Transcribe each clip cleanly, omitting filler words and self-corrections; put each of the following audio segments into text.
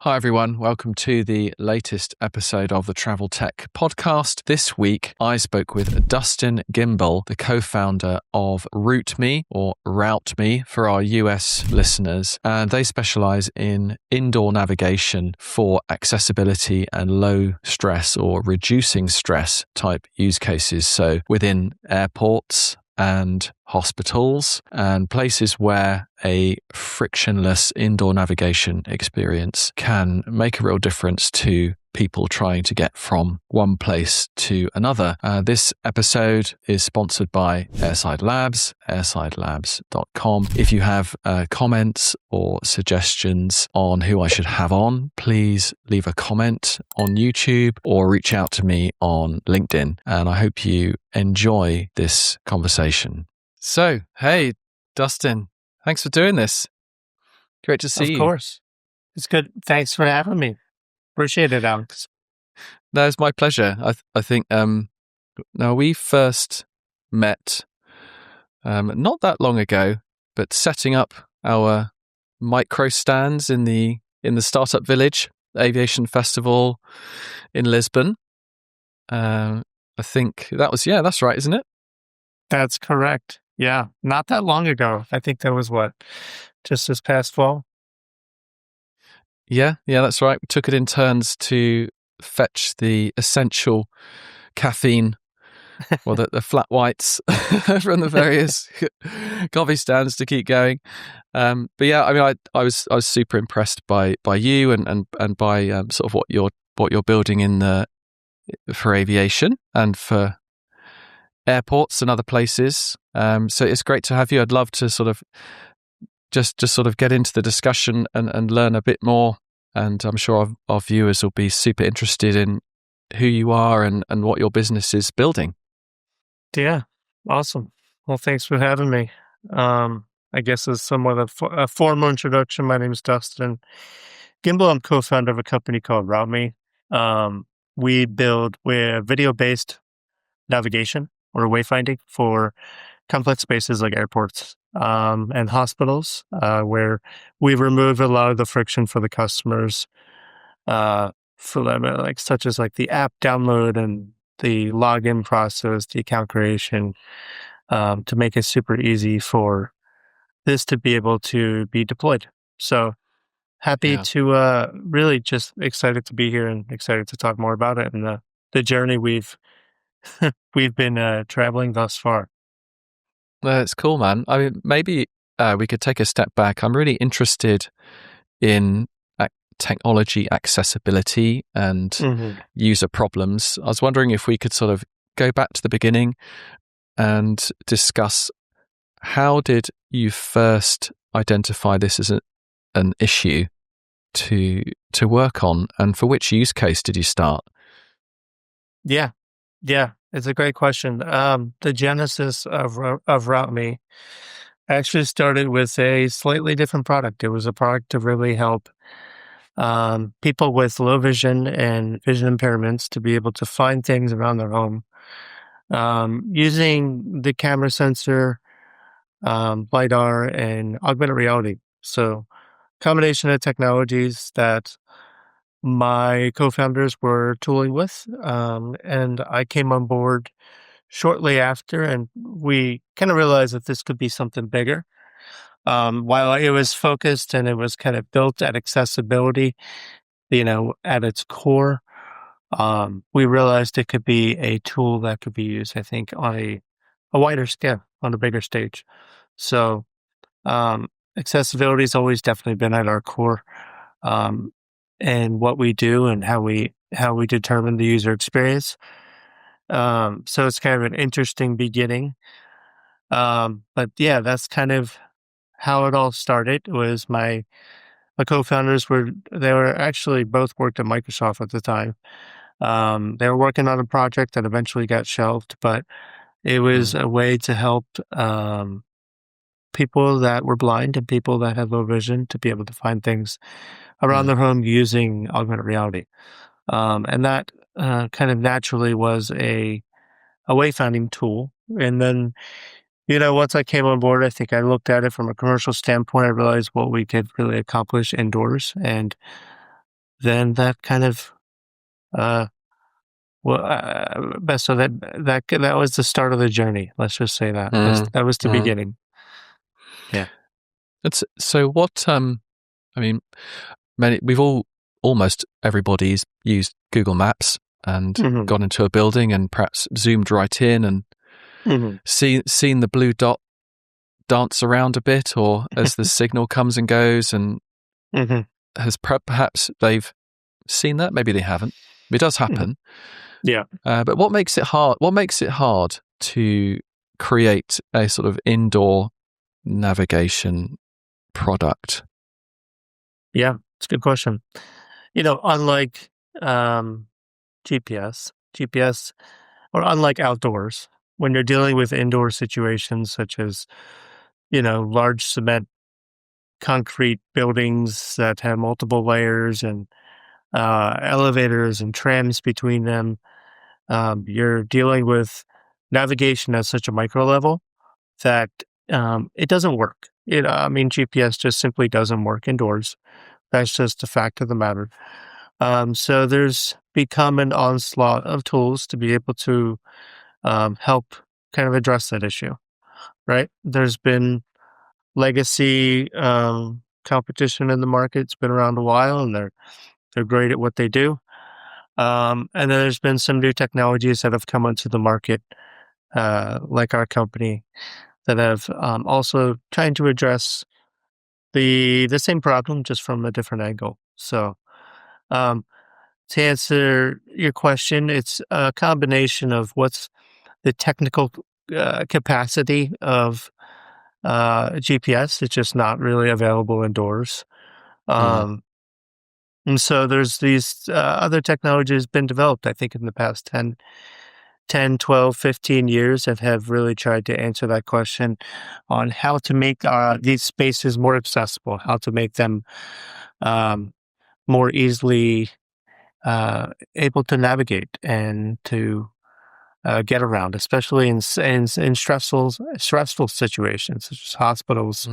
Hi, everyone. Welcome to the latest episode of the Travel Tech Podcast. This week, I spoke with Dustin Gimbel, the co-founder of RouteMe, or RouteMe for our US listeners. And they specialize in indoor navigation for accessibility and low stress or reducing stress type use cases. So within airports and hospitals and places where a frictionless indoor navigation experience can make a real difference to people trying to get from one place to another. This episode is sponsored by Airside Labs, airsidelabs.com. If you have comments or suggestions on who I should have on, please leave a comment on YouTube or reach out to me on LinkedIn. And I hope you enjoy this conversation. So, hey, Dustin, thanks for doing this. Great to see you. Of course. It's good. Thanks for having me. Appreciate it, Alex. No, it's my pleasure. I think now we first met not that long ago, but setting up our micro stands in the Startup Village Aviation Festival in Lisbon. I think that's right, isn't it? That's correct. Yeah, not that long ago. I think that was just this past fall. Yeah, that's right. We took it in turns to fetch the essential caffeine or the flat whites from the various coffee stands to keep going. But yeah, I mean, I was super impressed by you and by sort of what you're building for aviation and for airports and other places. So it's great to have you. I'd love to sort of just sort of get into the discussion and learn a bit more. And I'm sure our viewers will be super interested in who you are and what your business is building. Yeah, awesome. Well, thanks for having me. I guess as somewhat of a formal introduction, my name is Dustin Gimbel. I'm co-founder of a company called RouteMe. We build video-based navigation or wayfinding for complex spaces like airports and hospitals, where we remove a lot of the friction for the customers, for them, such as the app download and the login process, the account creation, to make it super easy for this to be able to be deployed. So happy to really just excited to be here and excited to talk more about it and the journey we've been traveling thus far. It's cool, man. I mean, maybe we could take a step back. I'm really interested in technology accessibility and user problems. I was wondering if we could sort of go back to the beginning and discuss how did you first identify this as an issue to work on, and for which use case did you start? Yeah, it's a great question. The genesis of RouteMe actually started with a slightly different product. It was a product to really help people with low vision and vision impairments to be able to find things around their home using the camera sensor, LiDAR, and augmented reality. So combination of technologies that my co-founders were tooling with, and I came on board shortly after, and we kind of realized that this could be something bigger. While it was focused and it was kind of built at accessibility, at its core, we realized it could be a tool that could be used, I think, on a wider scale, on a bigger stage. So accessibility has always definitely been at our core, and what we do and how we determine the user experience. So it's kind of an interesting beginning. But yeah, that's kind of how it all started. Was my co-founders they were actually both worked at Microsoft at the time. They were working on a project that eventually got shelved, but it was a way to help people that were blind and people that had low vision to be able to find things around their home using augmented reality. And that kind of naturally was a wayfinding tool. And then, once I came on board, I think I looked at it from a commercial standpoint. I realized what we could really accomplish indoors. And then that kind of so that was the start of the journey. Let's just say that that was the beginning. Yeah. So what? I mean, almost everybody's used Google Maps and gone into a building and perhaps zoomed right in and seen the blue dot dance around a bit, or as the signal comes and goes, and has perhaps they've seen that. Maybe they haven't. It does happen. Yeah. But what makes it hard? What makes it hard to create a sort of indoor navigation product? Yeah, it's a good question. Unlike GPS, or unlike outdoors, when you're dealing with indoor situations such as, large cement concrete buildings that have multiple layers and elevators and trams between them, you're dealing with navigation at such a micro level that it doesn't work. GPS just simply doesn't work indoors. That's just a fact of the matter. So there's become an onslaught of tools to be able to help kind of address that issue, right? There's been legacy competition in the market. It's been around a while, and they're great at what they do. And then there's been some new technologies that have come onto the market, like our company, that have also trying to address the same problem just from a different angle. So, to answer your question, it's a combination of what's the technical capacity of GPS. It's just not really available indoors. And so there's these other technologies been developed, I think, in the past 10, 12, 15 years that have really tried to answer that question on how to make these spaces more accessible, how to make them more easily able to navigate and to get around, especially in stressful situations such as hospitals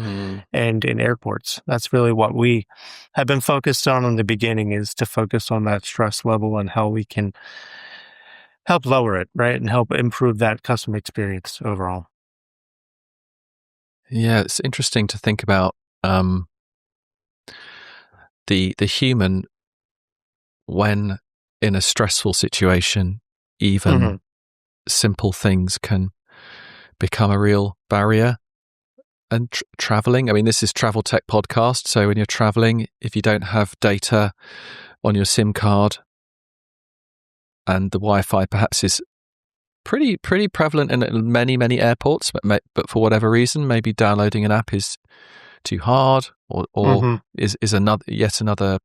and in airports. That's really what we have been focused on in the beginning, is to focus on that stress level and how we can help lower it, right, and help improve that customer experience overall. Yeah, it's interesting to think about the human when in a stressful situation. Even simple things can become a real barrier. And traveling, I mean, this is Travel Tech Podcast, so when you're traveling, if you don't have data on your SIM card, and the Wi-Fi perhaps is pretty prevalent in many airports, but for whatever reason, maybe downloading an app is too hard, or is yet another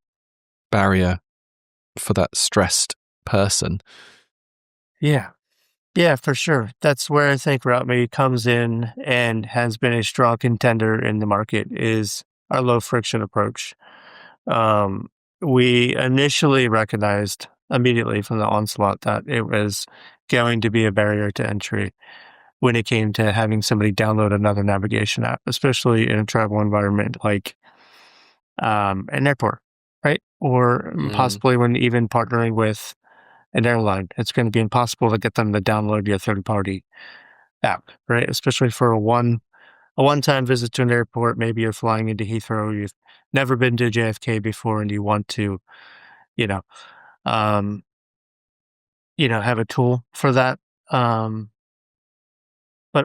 barrier for that stressed person. Yeah, for sure. That's where I think RouteMe comes in and has been a strong contender in the market, is our low friction approach. We initially recognized immediately from the onslaught that it was going to be a barrier to entry when it came to having somebody download another navigation app, especially in a travel environment like an airport, right? Or possibly when even partnering with an airline, it's going to be impossible to get them to download your third-party app, right? Especially for a one-time visit to an airport. Maybe you're flying into Heathrow, you've never been to JFK before, and you want to, have a tool for that. But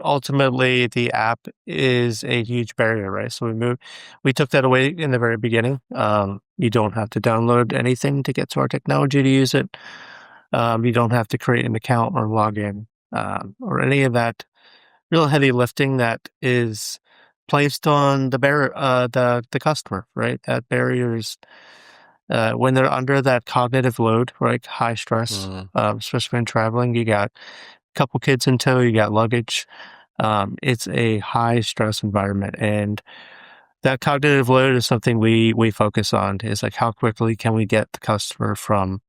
ultimately, the app is a huge barrier, right? So we took that away in the very beginning. You don't have to download anything to get to our technology to use it. You don't have to create an account or log in, or any of that real heavy lifting that is placed on the customer, right? That barrier is when they're under that cognitive load, right? High stress, especially when traveling. You got a couple kids in tow, you got luggage. It's a high stress environment, and that cognitive load is something we focus on. Is like, how quickly can we get the customer from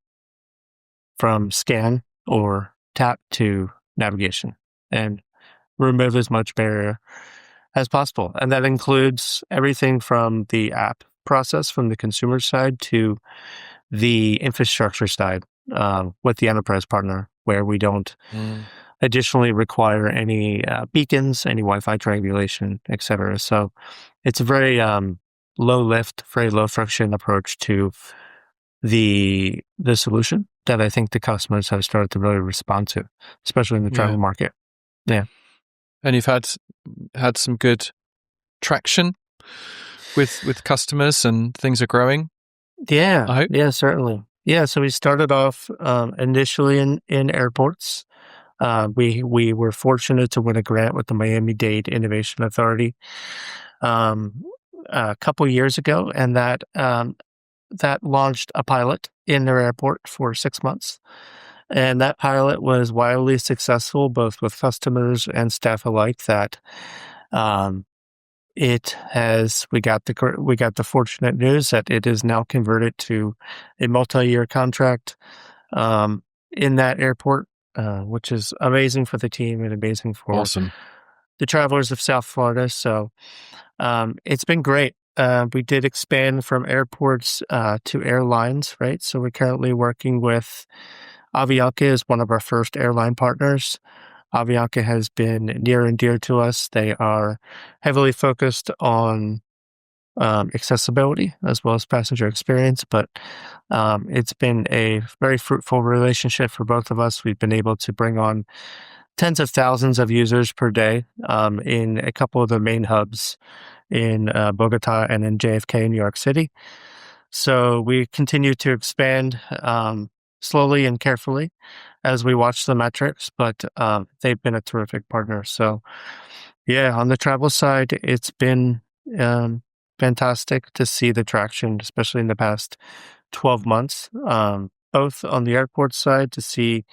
scan or tap to navigation, and remove as much barrier as possible. And that includes everything from the app process from the consumer side to the infrastructure side with the enterprise partner, where we don't additionally require any beacons, any Wi-Fi triangulation, et cetera. So it's a very low lift, very low friction approach to the solution that I think the customers have started to really respond to, especially in the travel market. Yeah. And you've had some good traction with customers, and things are growing. Yeah. I hope. Yeah, certainly. Yeah. So we started off initially in airports. We were fortunate to win a grant with the Miami-Dade Innovation Authority a couple years ago, and that launched a pilot in their airport for 6 months. And that pilot was wildly successful, both with customers and staff alike. That we got the fortunate news that it is now converted to a multi-year contract in that airport, which is amazing for the team and amazing for the travelers of South Florida. So it's been great. We did expand from airports to airlines, right? So we're currently working with Avianca as one of our first airline partners. Avianca has been near and dear to us. They are heavily focused on accessibility as well as passenger experience, but it's been a very fruitful relationship for both of us. We've been able to bring on tens of thousands of users per day in a couple of the main hubs in Bogota and in JFK in New York City. So we continue to expand slowly and carefully as we watch the metrics, but they've been a terrific partner. So yeah, on the travel side, it's been fantastic to see the traction, especially in the past 12 months, both on the airport side to see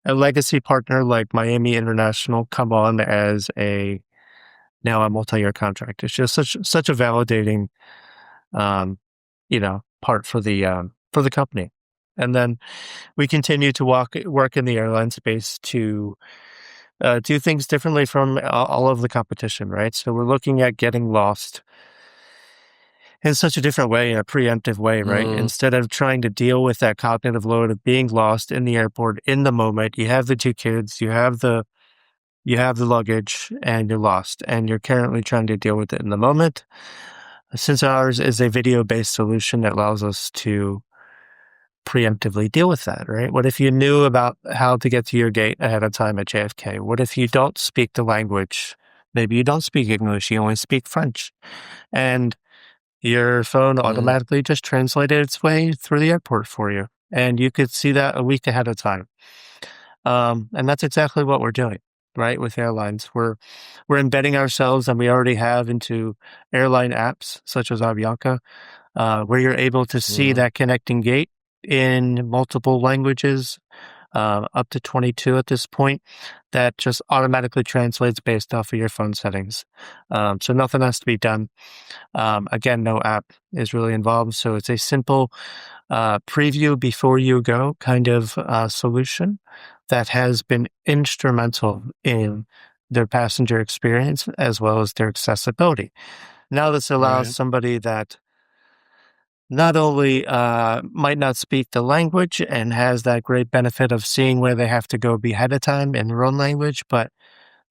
a legacy partner like Miami International come on as now a multi-year contract. It's just such a validating, part for the company. And then we continue to work in the airline space to do things differently from all of the competition, right? So we're looking at getting lost in such a different way, in a preemptive way, right? Instead of trying to deal with that cognitive load of being lost in the airport in the moment, you have the two kids, you have the luggage, and you're lost, and you're currently trying to deal with it in the moment. Since ours is a video-based solution that allows us to preemptively deal with that, right? What if you knew about how to get to your gate ahead of time at JFK? What if you don't speak the language? Maybe you don't speak English, you only speak French. And your phone automatically just translated its way through the airport for you. And you could see that a week ahead of time. And that's exactly what we're doing, right? With airlines, we're embedding ourselves, and we already have, into airline apps such as Avianca, where you're able to see that connecting gate in multiple languages, up to 22 at this point, that just automatically translates based off of your phone settings. So nothing has to be done. Again, no app is really involved. So it's a simple preview before you go kind of solution that has been instrumental in their passenger experience as well as their accessibility. Now this allows somebody that not only might not speak the language and has that great benefit of seeing where they have to go ahead of time in their own language, but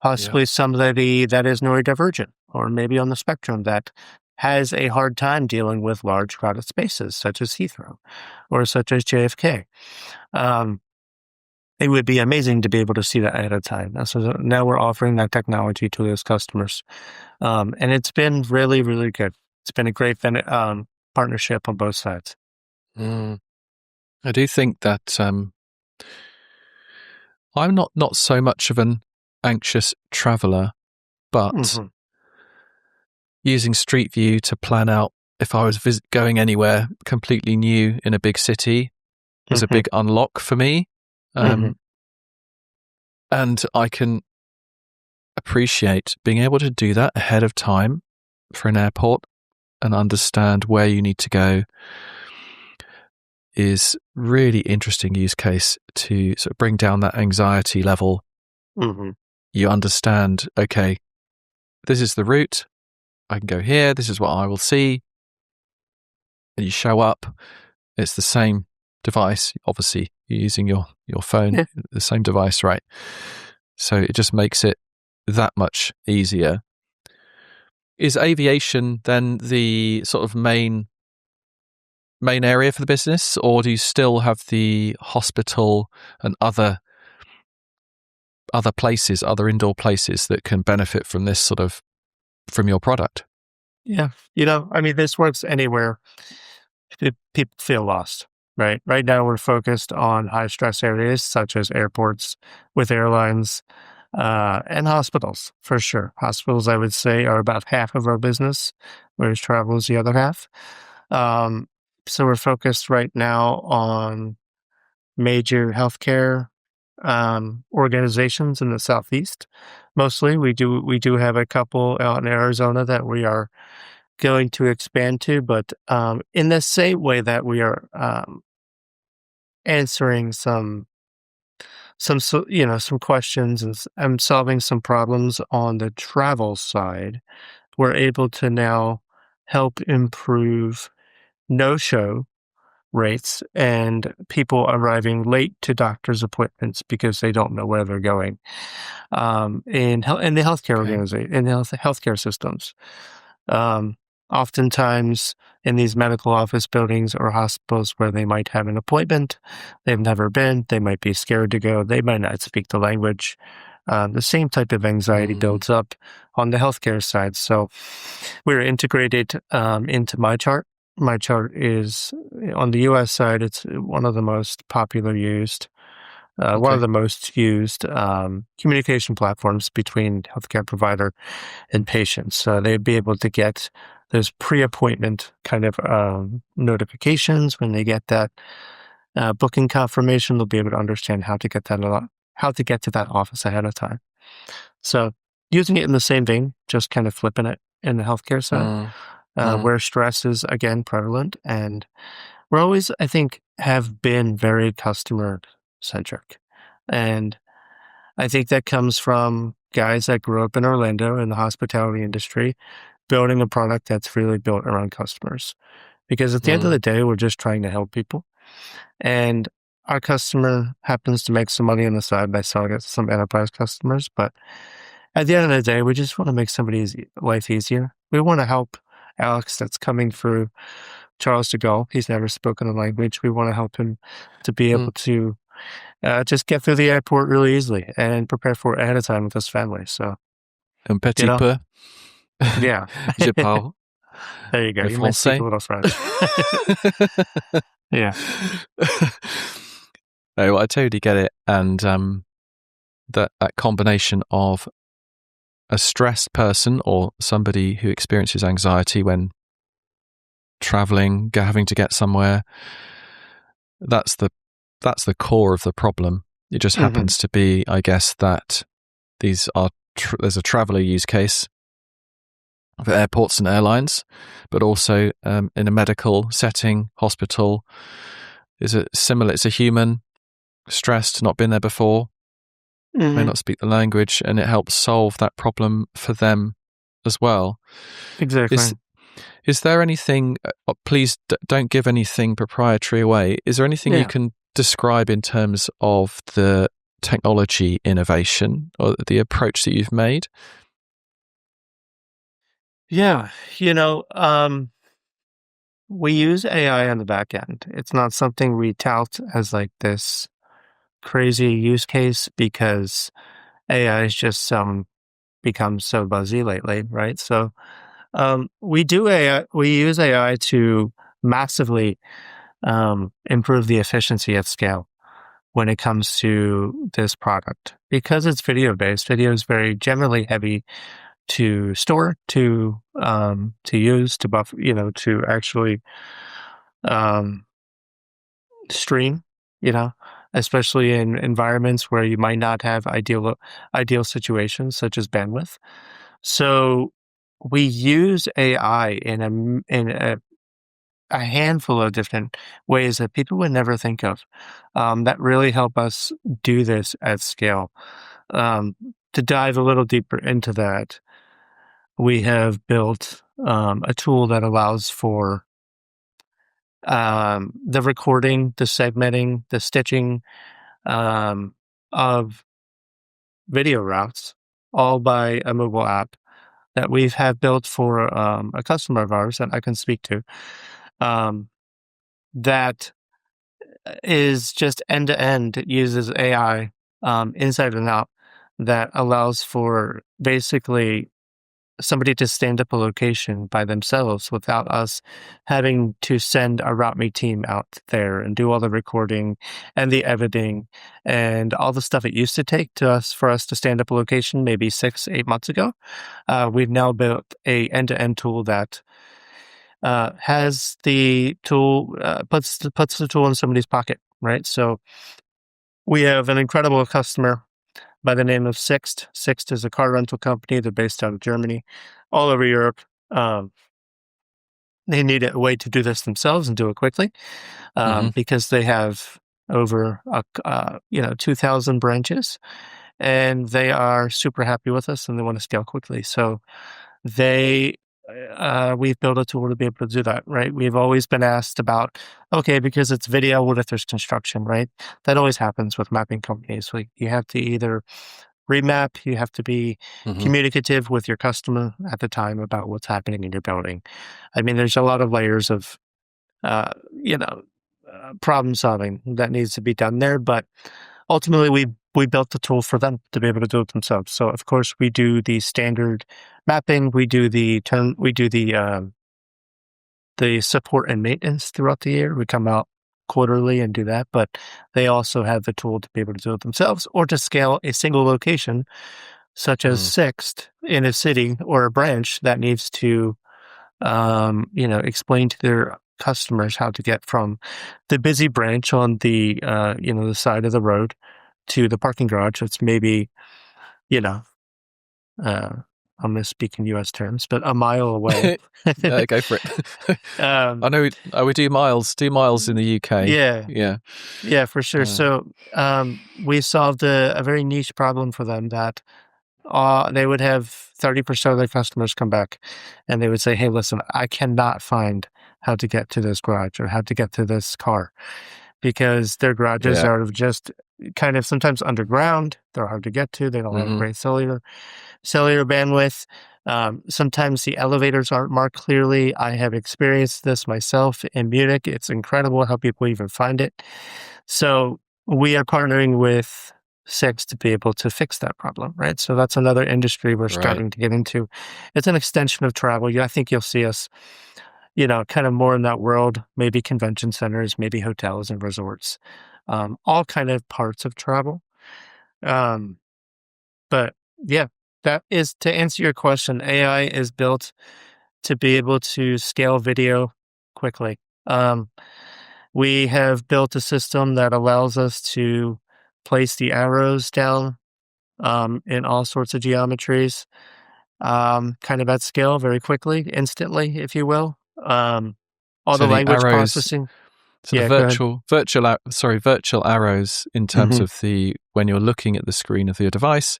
possibly somebody that is neurodivergent or maybe on the spectrum that has a hard time dealing with large crowded spaces such as Heathrow or such as JFK. It would be amazing to be able to see that ahead of time. So now we're offering that technology to those customers. And it's been really, really good. It's been a great partnership on both sides. I do think that I'm not so much of an anxious traveler, but using Street View to plan out if I was going anywhere completely new in a big city was a big unlock for me. And I can appreciate being able to do that ahead of time for an airport and understand where you need to go is really interesting use case to sort of bring down that anxiety level. You understand, okay, this is the route. I can go here. This is what I will see. And you show up It's the same device. Obviously, you're using your phone, the same device, right? So it just makes it that much easier. Is aviation then the sort of main area for the business, or do you still have the hospital and other places, other indoor places that can benefit from this from your product? Yeah. This works anywhere people feel lost, right? Right now, we're focused on high stress areas such as airports with airlines and hospitals, for sure. Hospitals, I would say, are about half of our business, whereas travel is the other half. Um, so we're focused right now on major healthcare organizations in the Southeast. Mostly, we do have a couple out in Arizona that we are going to expand to, but in the same way that we are answering some some questions and solving some problems on the travel side, we're able to now help improve no-show rates and people arriving late to doctor's appointments because they don't know where they're going in the healthcare Okay. organization, in the healthcare systems. Um, Oftentimes in these medical office buildings or hospitals where they might have an appointment, they've never been, they might be scared to go, they might not speak the language. The same type of anxiety builds up on the healthcare side. So we're integrated into MyChart. MyChart is on the US side, it's one of the most popular used, one of Okay. the most used communication platforms between healthcare provider and patients. They'd be able to get those pre-appointment kind of notifications when they get that booking confirmation. They'll be able to understand how to get how to get to that office ahead of time. So using it in the same vein, just kind of flipping it in the healthcare side, where stress is again prevalent, and we're always, I think, have been very customer centric, and I think that comes from guys that grew up in Orlando in the hospitality industry, building a product that's really built around customers. Because at the end of the day, we're just trying to help people. And our customer happens to make some money on the side by selling it to some enterprise customers. But at the end of the day, we just want to make somebody's life easier. We want to help Alex that's coming through Charles de Gaulle. He's never spoken a language. We want to help him to be able to just get through the airport really easily and prepare for it ahead of time with his family. So, Un petit peu. Yeah. Je parle There you go. le You might speak français. a little French. Yeah. No, I totally get it. And that combination of a stressed person or somebody who experiences anxiety when traveling, having to get somewhere, that's the core of the problem. It just happens to be, I guess, that these are there's a traveler use case for airports and airlines, but also in a medical setting, hospital. Is it similar? It's a human, stressed, not been there before, may not speak the language, and it helps solve that problem for them as well. Exactly. Is there anything, please don't give anything proprietary away, is there anything you can describe in terms of the technology innovation or the approach that you've made? Yeah. We use AI on the back end. It's not something we tout as like this crazy use case because AI has just become so buzzy lately, right? So we use AI to massively improve the efficiency at scale when it comes to this product. Because it's video-based, video is very generally heavy to store, to use, to buffer, to actually stream, especially in environments where you might not have ideal situations such as bandwidth. So we use AI in a handful of different ways that people would never think of that really help us do this at scale. To dive a little deeper into that, we have built a tool that allows for the recording, the segmenting, the stitching of video routes, all by a mobile app that we have built for a customer of ours that I can speak to. That is just end to end. It uses AI inside and out that allows for basically somebody to stand up a location by themselves without us having to send a RouteMe team out there and do all the recording and the editing and all the stuff it used to take for us to stand up a location maybe 6-8 months ago. We've now built a end-to-end tool that has the tool, puts the tool in somebody's pocket, right? So we have an incredible customer by the name of Sixt. Sixt is a car rental company. They're based out of Germany, all over Europe. They need a way to do this themselves and do it quickly because they have over 2,000 branches, and they are super happy with us and they want to scale quickly. So we've built a tool to be able to do that, right? We've always been asked about, okay, because it's video, what if there's construction, right? That always happens with mapping companies. Like you have to either remap, you have to be communicative with your customer at the time about what's happening in your building. I mean, there's a lot of layers of, problem solving that needs to be done there, but ultimately we built the tool for them to be able to do it themselves. So of course we do the standard mapping, we do the support and maintenance throughout the year. We come out quarterly and do that, but they also have the tool to be able to do it themselves or to scale a single location, such as Sixt in a city or a branch that needs to, explain to their customers how to get from the busy branch on the, the side of the road to the parking garage. It's maybe, I'm going to speak in U.S. terms, but a mile away. Go for it. I know we do miles in the UK. Yeah, for sure. So we solved a very niche problem for them that they would have 30% of their customers come back and they would say, hey, listen, I cannot find how to get to this garage or how to get to this car because their garages are just kind of sometimes underground. They're hard to get to. They don't have a great cellular bandwidth. Sometimes the elevators aren't marked clearly. I have experienced this myself in Munich. It's incredible how people even find it. So we are partnering with Sixt to be able to fix that problem, right? So that's another industry we're starting to get into. It's an extension of travel. I think you'll see us, kind of more in that world, maybe convention centers, maybe hotels and resorts, all kind of parts of travel. But yeah, that is to answer your question. AI is built to be able to scale video quickly. We have built a system that allows us to place the arrows down in all sorts of geometries, kind of at scale, very quickly, instantly, if you will. All the language arrows, processing. So the virtual arrows in terms of when you're looking at the screen of your device,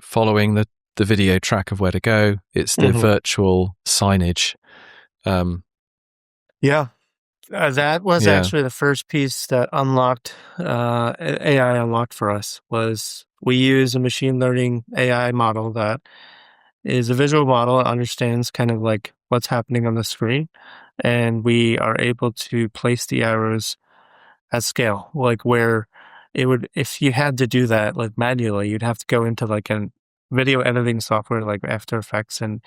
following the video track of where to go, it's the virtual signage. That was actually the first piece that unlocked, AI unlocked for us, was we use a machine learning AI model that is a visual model. It understands kind of like what's happening on the screen. And we are able to place the arrows at scale, like where it would, if you had to do that like manually, you'd have to go into like a video editing software like After Effects and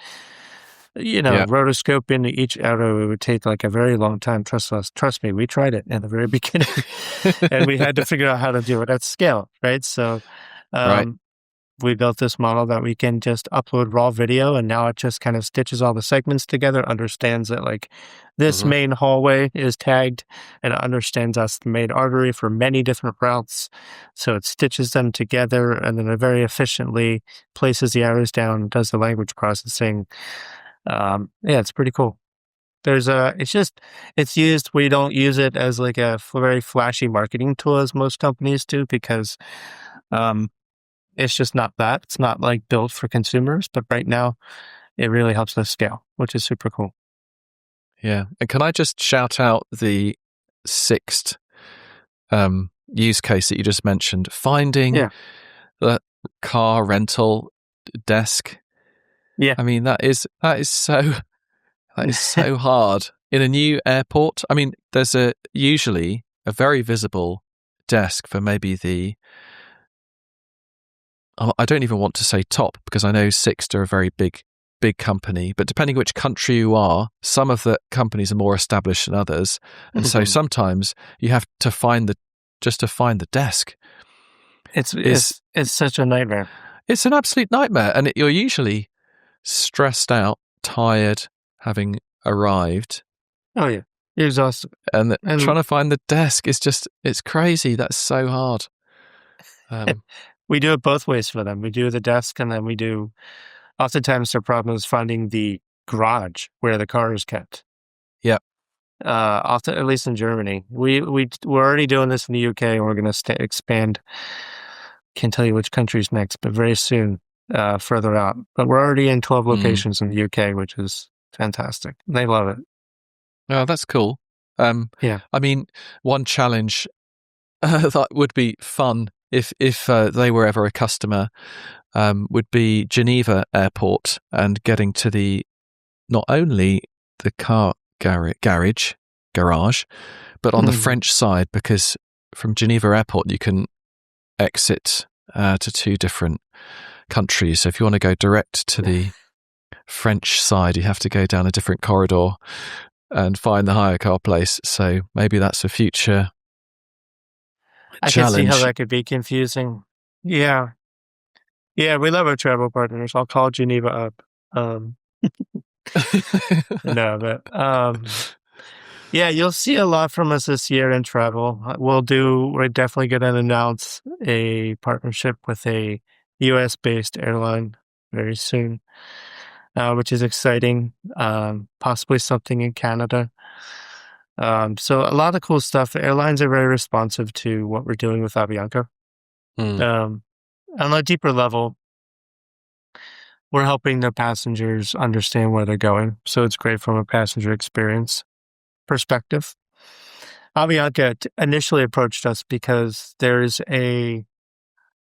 rotoscope into each arrow. It would take like a very long time. Trust me, we tried it in the very beginning and we had to figure out how to do it at scale, right? So we built this model that we can just upload raw video, and now it just kind of stitches all the segments together, understands that like this main hallway is tagged, and it understands that's the main artery for many different routes. So it stitches them together, and then it very efficiently places the arrows down and does the language processing. It's pretty cool. It's used, we don't use it as like a very flashy marketing tool as most companies do, because it's just not that. It's not like built for consumers, but right now it really helps us scale, which is super cool. Yeah. And can I just shout out the Sixt use case that you just mentioned? Finding the car rental desk. Yeah. I mean, that is so hard in a new airport. I mean, there's usually a very visible desk for maybe I don't even want to say top, because I know Sixt are a very big company, but depending which country you are, some of the companies are more established than others. And so sometimes you have to find the desk. It's such a nightmare. It's an absolute nightmare. And you're usually stressed out, tired, having arrived. Oh, yeah. You're exhausted. And trying to find the desk is it's crazy. That's so hard. We do it both ways for them. We do the desk, and then we do, oftentimes their problem is finding the garage where the car is kept. Yeah. Often, at least in Germany. We're already doing this in the UK, and we're going to expand. Can't tell you which countries next, but very soon, further out. But we're already in 12 locations in the UK, which is fantastic. They love it. Oh, that's cool. Yeah. I mean, one challenge that would be fun if they were ever a customer would be Geneva Airport, and getting to not only the car garage, but on the French side, because from Geneva Airport you can exit to 2 different countries. So if you want to go direct to the French side, you have to go down a different corridor and find the hire car place. So maybe that's a future I challenge. can see how that could be confusing. Yeah. Yeah, we love our travel partners. I'll call Geneva up. No, but yeah, you'll see a lot from us this year in travel. We're definitely going to announce a partnership with a US-based airline very soon, which is exciting. Possibly something in Canada. So a lot of cool stuff. Airlines are very responsive to what we're doing with Avianca. On a deeper level, we're helping the passengers understand where they're going. So it's great from a passenger experience perspective. Avianca initially approached us because there's an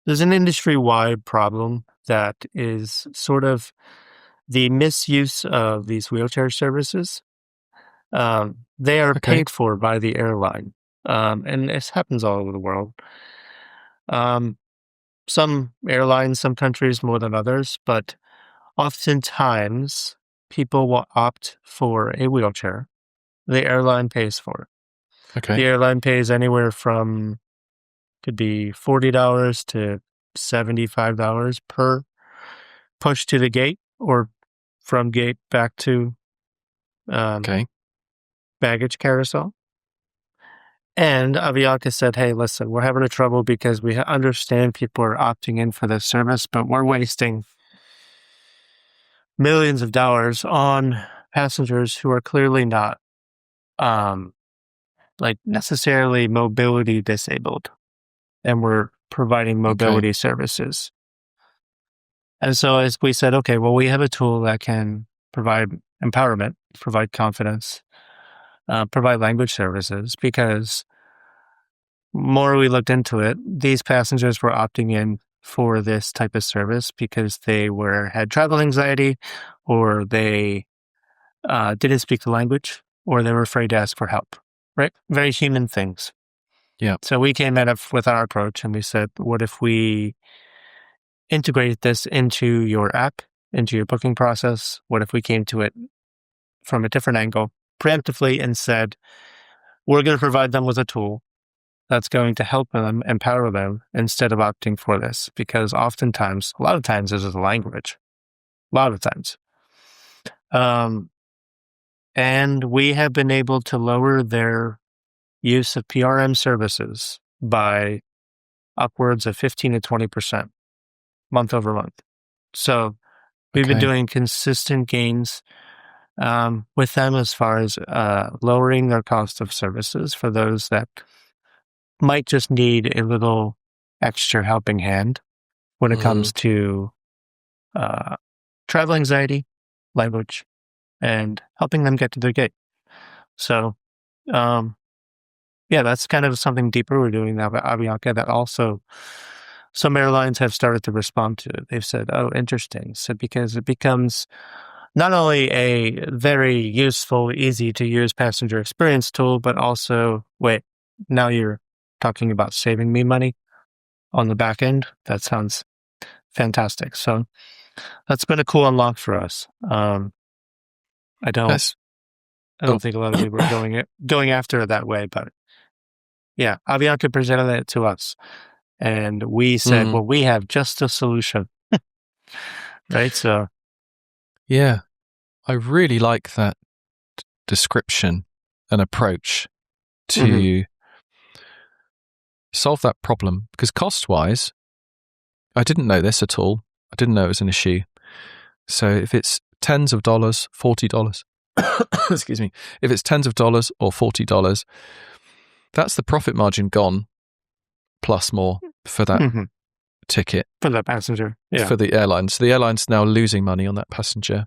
industry-wide problem that is sort of the misuse of these wheelchair services. They are paid for by the airline, and this happens all over the world. Some airlines, some countries more than others, but oftentimes people will opt for a wheelchair. The airline pays for it. Okay. The airline pays anywhere from, could be $40 to $75 per push to the gate, or from gate back to baggage carousel. And Avianca said, hey, listen, we're having a trouble because we understand people are opting in for this service, but we're wasting millions of dollars on passengers who are clearly not necessarily mobility disabled, and we're providing mobility services. And so as we said, okay, well, we have a tool that can provide empowerment, provide confidence, provide language services, because more we looked into it, these passengers were opting in for this type of service because they had travel anxiety, or they didn't speak the language, or they were afraid to ask for help, right? Very human things. Yeah. So we came at it with our approach, and we said, what if we integrate this into your app, into your booking process? What if we came to it from a different angle, preemptively, and said, we're going to provide them with a tool that's going to help them, empower them, instead of opting for this? Because a lot of times, this is the language. A lot of times. And we have been able to lower their use of PRM services by upwards of 15 to 20% month over month. So we've been doing consistent gains with them as far as lowering their cost of services for those that might just need a little extra helping hand when it comes to travel anxiety, language, and helping them get to their gate. So, yeah, that's kind of something deeper we're doing now at Avianca that also some airlines have started to respond to. They've said, oh, interesting. So because it becomes not only a very useful, easy to use passenger experience tool, but also, wait, now you're talking about saving me money on the back end. That sounds fantastic. So that's been a cool unlock for us. I don't think a lot of people are going after it that way, but yeah, Avianca presented it to us, and we said, well, we have just a solution, right? So yeah, I really like that description and approach to solve that problem, because cost-wise, I didn't know this at all. I didn't know it was an issue. So if it's tens of dollars, $40, excuse me, if it's tens of dollars or $40, that's the profit margin gone, plus more for that ticket. For the passenger, yeah. For the airline. So the airline's now losing money on that passenger.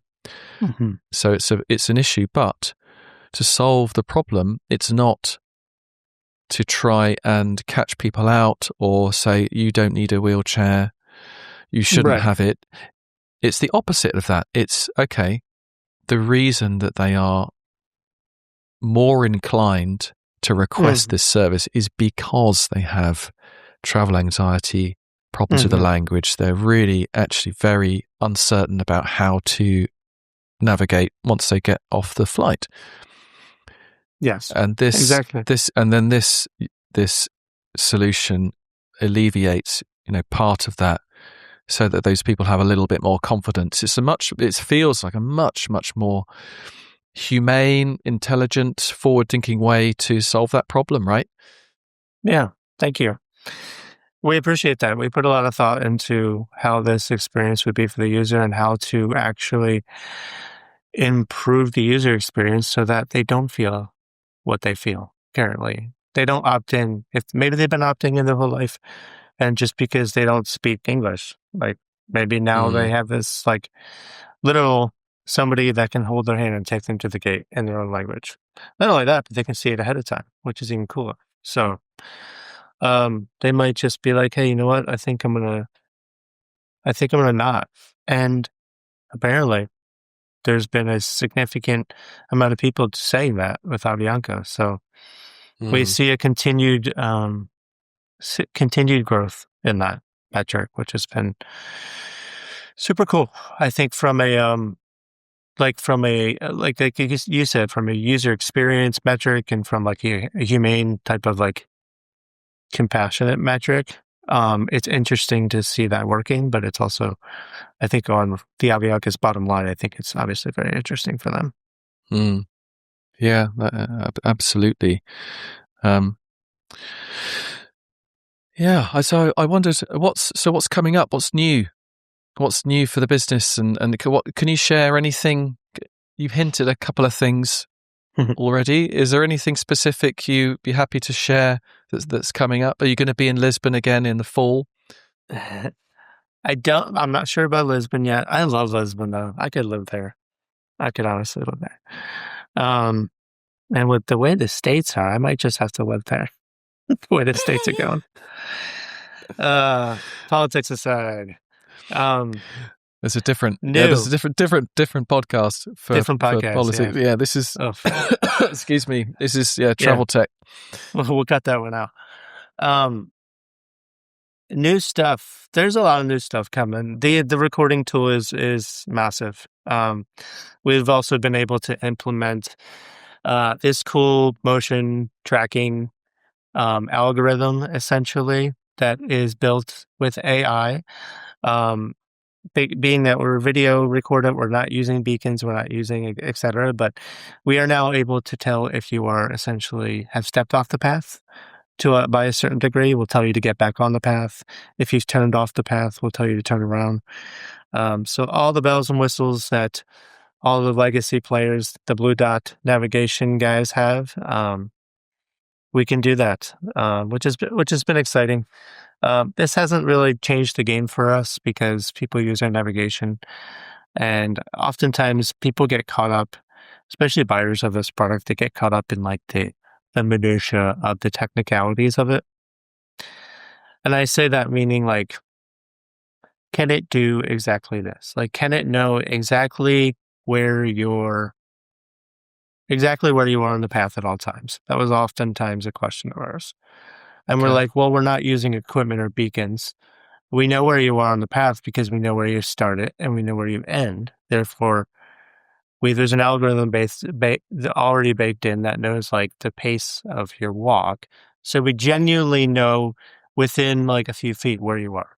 So it's an issue, but to solve the problem, it's not to try and catch people out or say, you don't need a wheelchair, you shouldn't have it. It's the opposite of that. It's, okay, the reason that they are more inclined to request this service is because they have travel anxiety, problems with the language. They're really actually very uncertain about how to navigate once they get off the flight. Yes, and this solution alleviates, part of that, so that those people have a little bit more confidence. It feels like a much more humane, intelligent, forward-thinking way to solve that problem, right? Yeah, thank you. We appreciate that. We put a lot of thought into how this experience would be for the user and how to actually improve the user experience so that they don't feel what they feel currently. They don't opt in. If maybe they've been opting in their whole life, and just because they don't speak English, like maybe now they have this like literal somebody that can hold their hand and take them to the gate in their own language. Not only that, but they can see it ahead of time, which is even cooler. So they might just be like, hey, you know what? I think I'm gonna not. And apparently there's been a significant amount of people saying that with Avianca. So we see a continued growth in that metric, which has been super cool. I think from a like you said, from a user experience metric and from like a humane type of like compassionate metric, it's interesting to see that working, but it's also, I think, on the Avianca's bottom line, I think it's obviously very interesting for them. Yeah, absolutely. Yeah, so I wondered what's coming up, what's new for the business, and what can you share? Anything? You've hinted a couple of things already. Is there anything specific you'd be happy to share that's coming up? Are you going to be in Lisbon again in the fall? I'm not sure about Lisbon yet. I love Lisbon though. I could live there. I could honestly live there. And with the way the States are, I might just have to live there. The way the States are going. Politics aside. There's a different podcast for politics. Yeah, this is excuse me. This is travel tech. We'll cut that one out. New stuff. There's a lot of new stuff coming. The recording tool is massive. We've also been able to implement this cool motion tracking algorithm, essentially, that is built with AI. Being that we're video recorded, we're not using beacons, we're not using et cetera, but we are now able to tell if you are essentially have stepped off the path by a certain degree. We'll tell you to get back on the path. If you've turned off the path, we'll tell you to turn around. So all the bells and whistles that all the legacy players, the Blue Dot navigation guys have, we can do that, which has been exciting. This hasn't really changed the game for us because people use our navigation, and oftentimes people get caught up especially buyers of this product, they get caught up in like the minutia of the technicalities of it. And I say that meaning like, can it do exactly this? Like, can it know exactly where you are on the path at all times? That was oftentimes a question of ours. And we're like, well, we're not using equipment or beacons. We know where you are on the path because we know where you started and we know where you end. Therefore, there's an algorithm already baked in that knows like the pace of your walk. So we genuinely know within like a few feet where you are.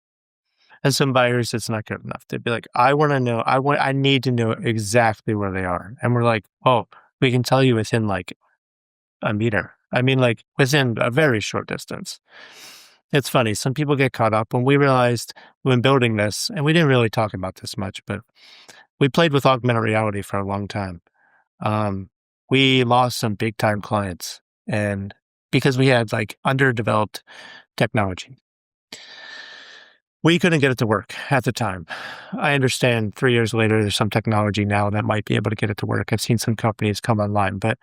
And some buyers, it's not good enough. They'd be like, I want to know, I need to know exactly where they are. And we're like, oh, we can tell you within like a meter. I mean, like within a very short distance. It's funny. Some people get caught up when we realized when building this, and we didn't really talk about this much, but we played with augmented reality for a long time. We lost some big time clients and because we had like underdeveloped technology. We couldn't get it to work at the time. I understand 3 years later, there's some technology now that might be able to get it to work. I've seen some companies come online, but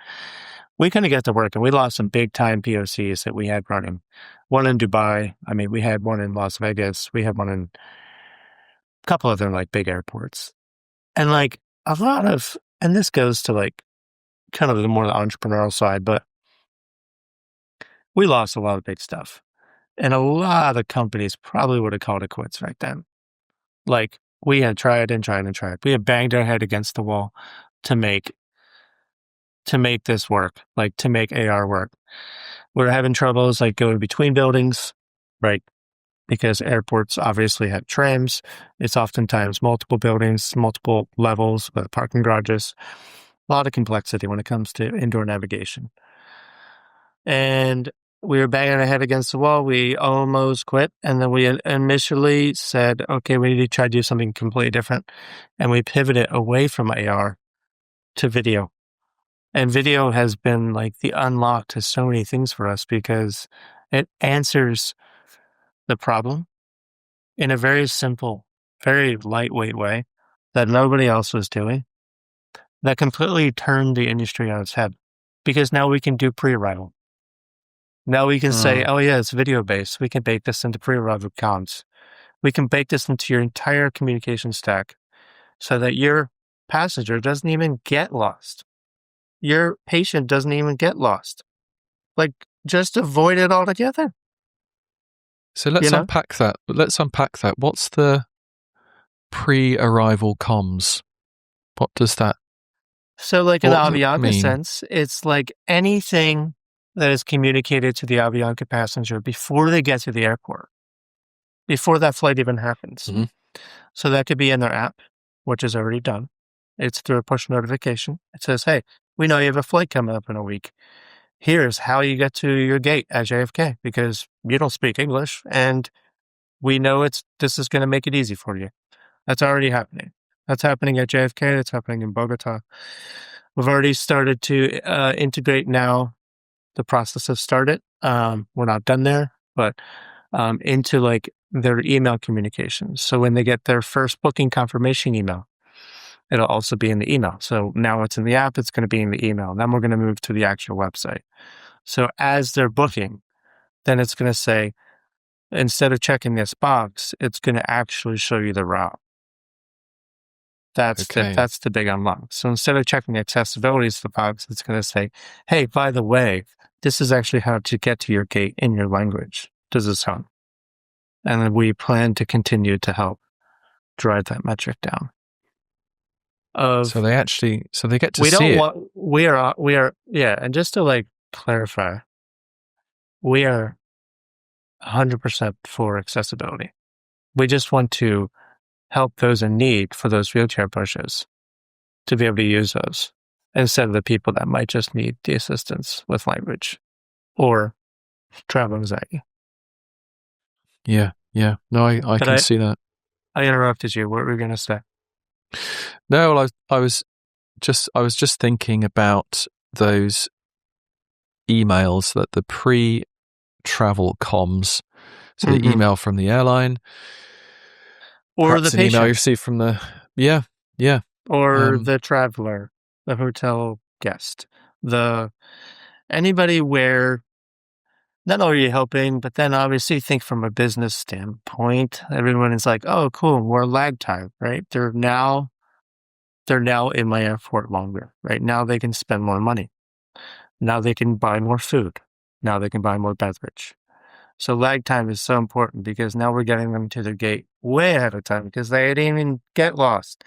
we couldn't get it to work. And we lost some big time POCs that we had running. One in Dubai. I mean, we had one in Las Vegas. We had one in a couple other like big airports. And like a lot of, and this goes to like kind of the more the entrepreneurial side, but we lost a lot of big stuff. And a lot of companies probably would have called it quits right then. Like we had tried and tried and tried. We had banged our head against the wall to make this work, like to make AR work. We were having troubles like going between buildings, right? Because airports obviously have trams. It's oftentimes multiple buildings, multiple levels with parking garages. A lot of complexity when it comes to indoor navigation. And we were banging our head against the wall. We almost quit. And then we initially said, okay, we need to try to do something completely different. And we pivoted away from AR to video. And video has been like the unlock to so many things for us because it answers the problem in a very simple, very lightweight way that nobody else was doing that completely turned the industry on its head because now we can do pre-arrival. Now we can say, oh yeah, it's video-based. We can bake this into pre-arrival comms. We can bake this into your entire communication stack so that your passenger doesn't even get lost. Your patient doesn't even get lost. Like, just avoid it altogether. So let's unpack that. What's the pre-arrival comms? What does that So like in the Avianca sense, it's like anything that is communicated to the Avianca passenger before they get to the airport, before that flight even happens. Mm-hmm. So that could be in their app, which is already done. It's through a push notification. It says, hey, we know you have a flight coming up in a week. Here's how you get to your gate at JFK because you don't speak English and we know this is going to make it easy for you. That's already happening. That's happening at JFK. It's happening in Bogota. We've already started to integrate now. The process has started. We're not done there, but into like their email communications. So when they get their first booking confirmation email, it'll also be in the email. So now it's in the app, it's going to be in the email. Then we're going to move to the actual website. So as they're booking, then it's going to say, instead of checking this box, it's going to actually show you the route. That's the big unlock. So instead of checking the accessibility to the box, it's going to say, hey, by the way, this is actually how to get to your gate in your language. Does this sound? And then we plan to continue to help drive that metric down. So they get to see it. We are, yeah. And just to like clarify, we are 100% for accessibility. We just want to help those in need for those wheelchair pushes to be able to use those instead of the people that might just need the assistance with language or travel anxiety. Yeah. No, I can see that. I interrupted you. What were you going to say? No, well, I was just thinking about those emails that the pre-travel comms, so the email from the airline, or the patient, email you receive from the or the traveler, the hotel guest. Anybody where not only are you helping, but then obviously think from a business standpoint, everyone is like, oh, cool, more lag time, right? They're now in my airport longer, right? Now they can spend more money. Now they can buy more food. Now they can buy more beverage. So lag time is so important because now we're getting them to the gate way ahead of time because they didn't even get lost.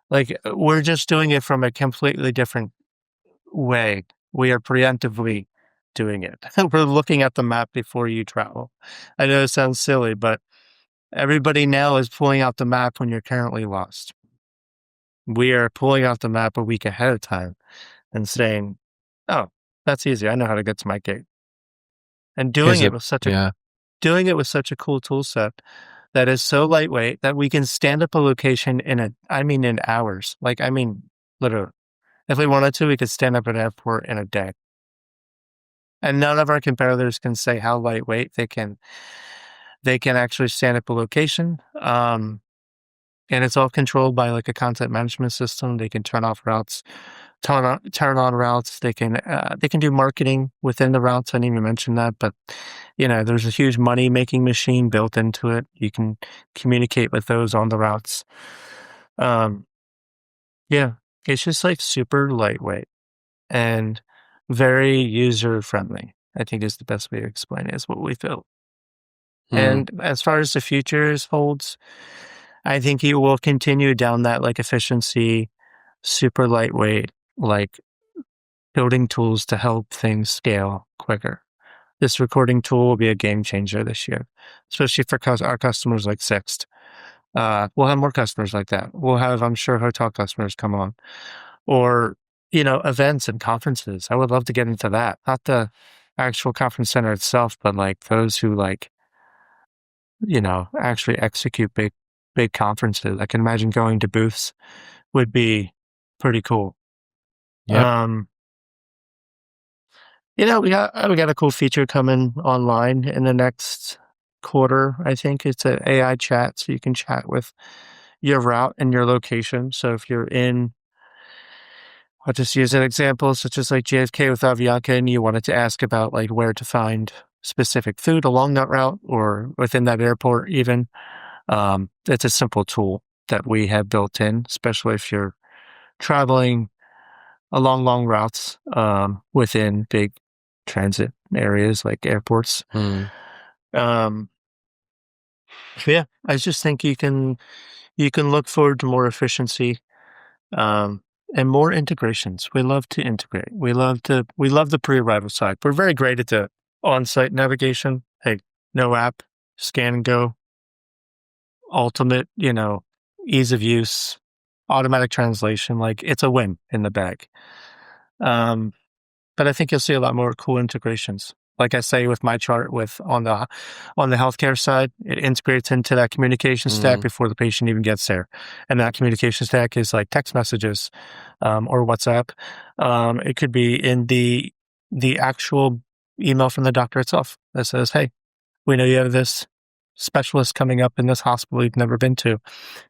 Like we're just doing it from a completely different way. We are preemptively doing it. We're looking at the map before you travel. I know it sounds silly, but everybody now is pulling out the map when you're currently lost. We are pulling out the map a week ahead of time and saying, oh, that's easy. I know how to get to my gate. And doing it with such a cool tool set that is so lightweight that we can stand up a location in hours. Literally. If we wanted to, we could stand up an airport in a day. And none of our competitors can say how lightweight they can actually stand up a location. And it's all controlled by like a content management system. They can turn off routes, turn on routes. They can do marketing within the routes. I didn't even mention that, but there's a huge money making machine built into it. You can communicate with those on the routes. It's just like super lightweight and very user friendly, I think is the best way to explain it, is what we feel. And as far as the futures holds, I think it will continue down that like efficiency, super lightweight, like building tools to help things scale quicker. This recording tool will be a game changer this year, especially for our customers like Sixt. We'll have more customers like that. We'll have, I'm sure, hotel customers come on. Or, events and conferences. I would love to get into that. Not the actual conference center itself, but like those who actually execute big conferences. I can imagine going to booths would be pretty cool. Yep. We got a cool feature coming online in the next quarter. I think it's an AI chat, so you can chat with your route and your location. So if you're I'll just use an example, such as like JFK with Avianca, and you wanted to ask about like where to find specific food along that route or within that airport even. It's a simple tool that we have built in, especially if you're traveling along long routes within big transit areas like airports. I just think you can look forward to more efficiency and more integrations. We love to integrate. We love the pre-arrival side. We're very great at the on-site navigation. Hey, no app, scan and go, ultimate, ease of use, automatic translation. Like it's a win in the bag. But I think you'll see a lot more cool integrations. Like I say with MyChart, on the healthcare side, it integrates into that communication stack before the patient even gets there, and that communication stack is like text messages or WhatsApp. It could be in the actual email from the doctor itself that says, "Hey, we know you have this specialist coming up in this hospital you've never been to."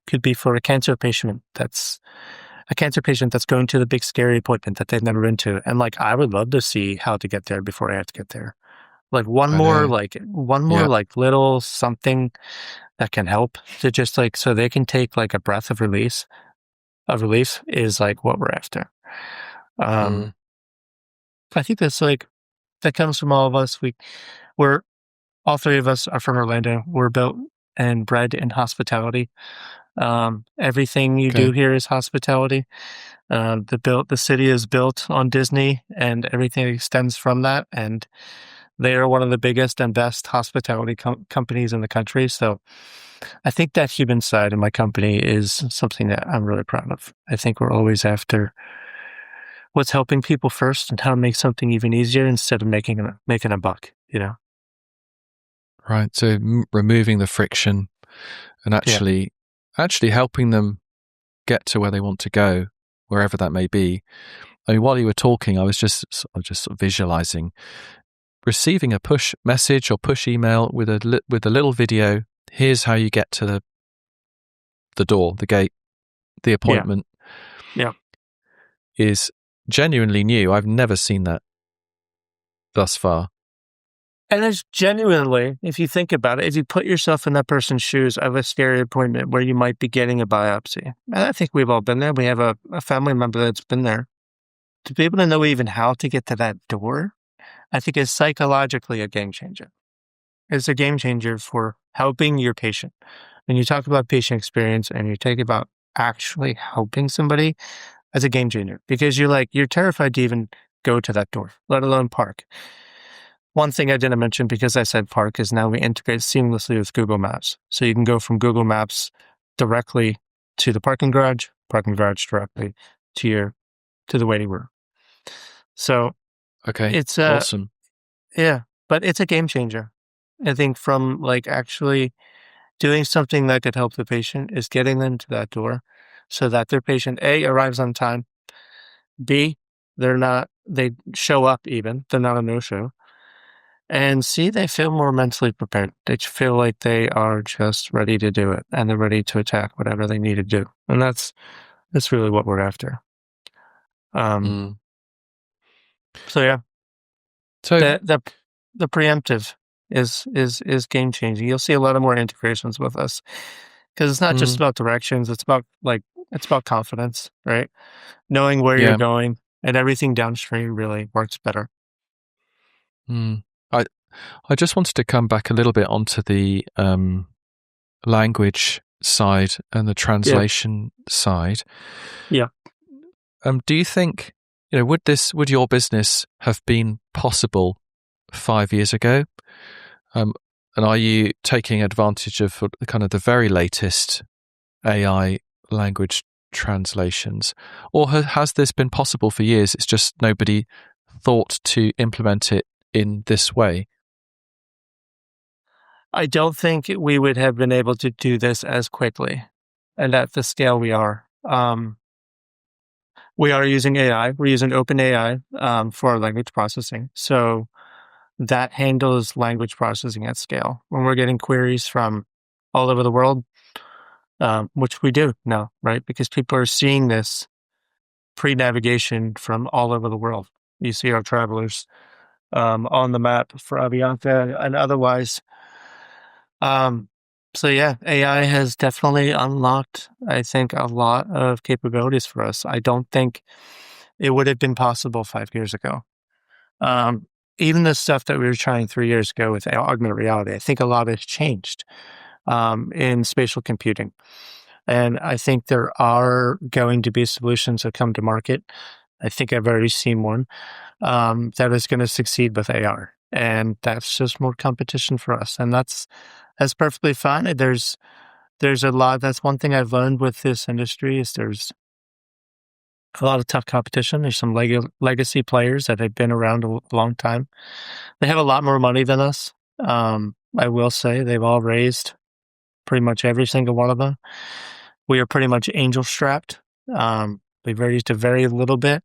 Could be for a cancer patient that's going to the big scary appointment that they've never been to. And like, I would love to see how to get there before I have to get there. Like one more little something that can help to just like, so they can take like a breath of relief is like what we're after. I think that comes from all of us. We're all three of us are from Orlando. We're built and bred in hospitality. Everything you do here is hospitality. The city is built on Disney and everything extends from that. And they are one of the biggest and best hospitality companies in the country. So I think that human side of my company is something that I'm really proud of. I think we're always after what's helping people first and how to make something even easier instead of making a buck, Right. So removing the friction and actually helping them get to where they want to go, wherever that may be. I mean, while you were talking, I was just visualizing receiving a push message or push email with a little video. Here's how you get to the door, the gate, the appointment. Yeah. Is genuinely new. I've never seen that thus far. And it's genuinely, if you think about it, if you put yourself in that person's shoes of a scary appointment where you might be getting a biopsy, and I think we've all been there. We have a family member that's been there. To be able to know even how to get to that door, I think is psychologically a game changer. It's a game changer for helping your patient. When you talk about patient experience and you talk about actually helping somebody, that's a game changer because you're terrified to even go to that door, let alone park. One thing I didn't mention because I said park is now we integrate seamlessly with Google Maps. So you can go from Google Maps directly to the parking garage directly to the waiting room. So Okay, it's awesome. yeah, but it's a game changer. I think from like actually doing something that could help the patient is getting them to that door so that their patient A arrives on time, B, they show up even, they're not a no-show. And C, they feel more mentally prepared. They feel like they are just ready to do it and they're ready to attack whatever they need to do. And that's really what we're after. So yeah. So The preemptive is game changing. You'll see a lot of more integrations with us because it's not just about directions. It's about confidence, right? Knowing where you're going and everything downstream really works better. I just wanted to come back a little bit onto the language side and the translation side. Yeah. Do you think, would your business have been possible 5 years ago? And are you taking advantage of kind of the very latest AI language translations? Or has this been possible for years? It's just nobody thought to implement it in this way. I don't think we would have been able to do this as quickly and at the scale we are. We are using AI. We're using OpenAI for our language processing. So that handles language processing at scale. When we're getting queries from all over the world, which we do now, right? Because people are seeing this pre-navigation from all over the world. You see our travelers on the map for Avianca and otherwise. So yeah, AI has definitely unlocked, I think, a lot of capabilities for us. I don't think it would have been possible 5 years ago. Even the stuff that we were trying 3 years ago with augmented reality, I think a lot has changed in spatial computing. And I think there are going to be solutions that come to market. I think I've already seen one that is going to succeed with AR. And that's just more competition for us. And that's perfectly fine. There's a lot. That's one thing I've learned with this industry is there's a lot of tough competition. There's some legacy players that have been around a long time. They have a lot more money than us. I will say they've all raised pretty much every single one of them. We are pretty much angel strapped. We've raised a very little bit.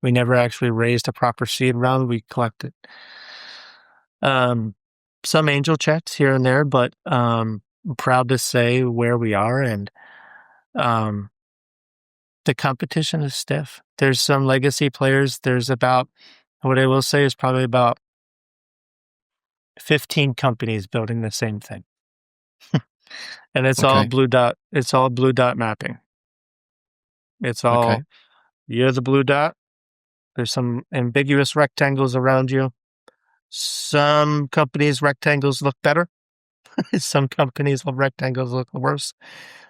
We never actually raised a proper seed round. We collected some angel checks here and there, but I'm proud to say where we are. And the competition is stiff. There's some legacy players. There's about, what I will say is probably about 15 companies building the same thing. And it's all blue dot. It's all blue dot mapping. It's all, you're the blue dot. There's some ambiguous rectangles around you. Some companies' rectangles look better. Some companies' rectangles look worse.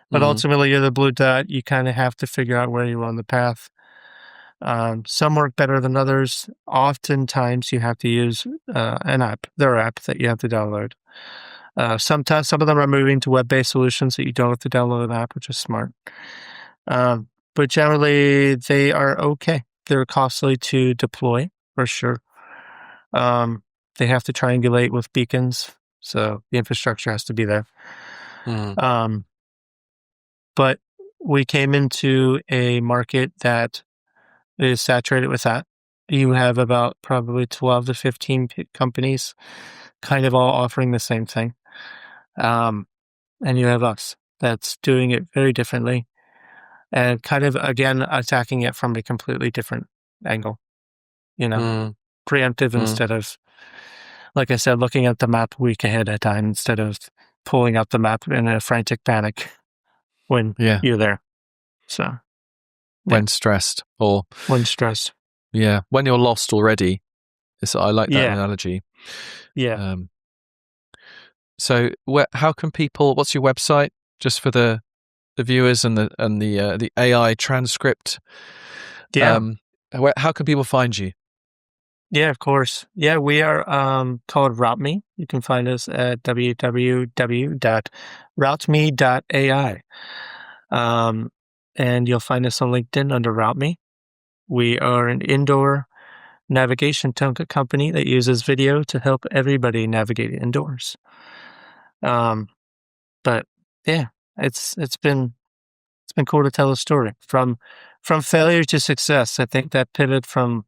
But ultimately, you're the blue dot. You kind of have to figure out where you are on the path. Some work better than others. Oftentimes, you have to use an app, their app that you have to download. Sometimes some of them are moving to web-based solutions that you don't have to download an app, which is smart. But generally, they are okay. They're costly to deploy, for sure. They have to triangulate with beacons, so the infrastructure has to be there. But we came into a market that is saturated with that. You have about probably 12 to 15 companies kind of all offering the same thing. And you have us that's doing it very differently and kind of, again, attacking it from a completely different angle, Mm, preemptive mm, instead of, like I said, looking at the map a week ahead of time instead of pulling up the map in a frantic panic when yeah. you're there. So, yeah, When stressed, or when stressed. yeah, when you're lost already. I like that Yeah, analogy. yeah. Um, so, how can people? What's your website? Just for the viewers and the AI transcript. Yeah. How can people find you? Yeah, of course. Yeah, we are called RouteMe. You can find us at www.routeme.ai. And you'll find us on LinkedIn under RouteMe. We are an indoor navigation company that uses video to help everybody navigate indoors. But yeah, it's been cool to tell a story from failure to success. I think that pivot from,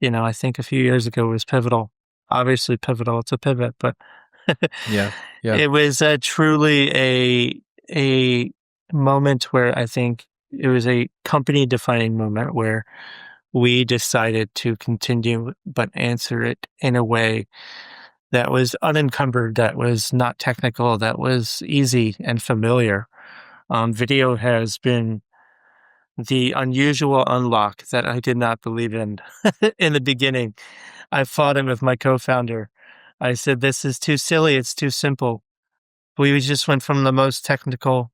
I think a few years ago was pivotal. Obviously pivotal. It's a pivot, but Yeah, yeah. it was truly a moment where I think it was a company defining moment where we decided to continue, but answer it in a way that was unencumbered, that was not technical, that was easy and familiar. Video has been the unusual unlock that I did not believe in in the beginning. I fought him with my co-founder. I said, this is too silly. It's too simple. We just went from the most technical,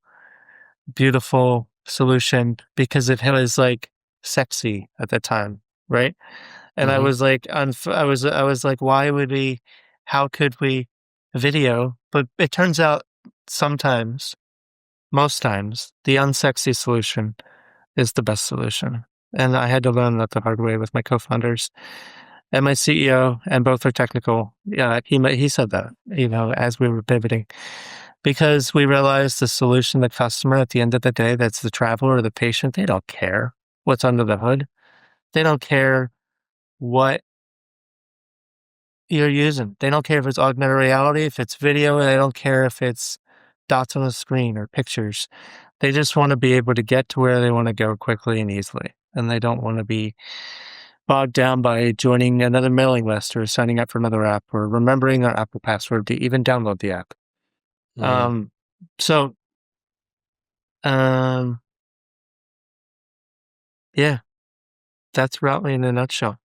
beautiful solution because it was like sexy at the time, right? And I Mm-hmm. was like, I was like, why would we? How could we video? But it turns out sometimes, most times, the unsexy solution is the best solution. And I had to learn that the hard way with my co-founders and my CEO, and both are technical. Yeah, he said that, as we were pivoting, because we realized the solution, the customer, at the end of the day, that's the traveler or the patient, they don't care what's under the hood. They don't care what you're using. They don't care if it's augmented reality, if it's video, they don't care if it's dots on a screen or pictures. They just want to be able to get to where they want to go quickly and easily. And they don't want to be bogged down by joining another mailing list or signing up for another app or remembering their Apple password to even download the app. Mm. So, um, yeah, that's RouteMe in a nutshell.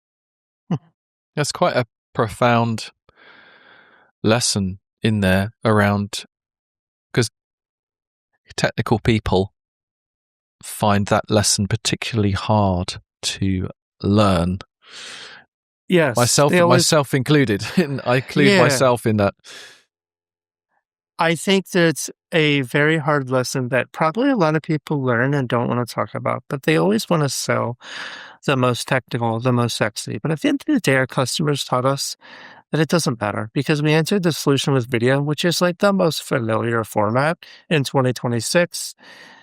That's quite a profound lesson in there around, because technical people find that lesson particularly hard to learn. Yes. Myself included. I include Yeah. myself in that. I think that it's a very hard lesson that probably a lot of people learn and don't want to talk about, but they always want to sell the most technical, the most sexy. But at the end of the day, our customers taught us that it doesn't matter because we answered the solution with video, which is like the most familiar format in 2026.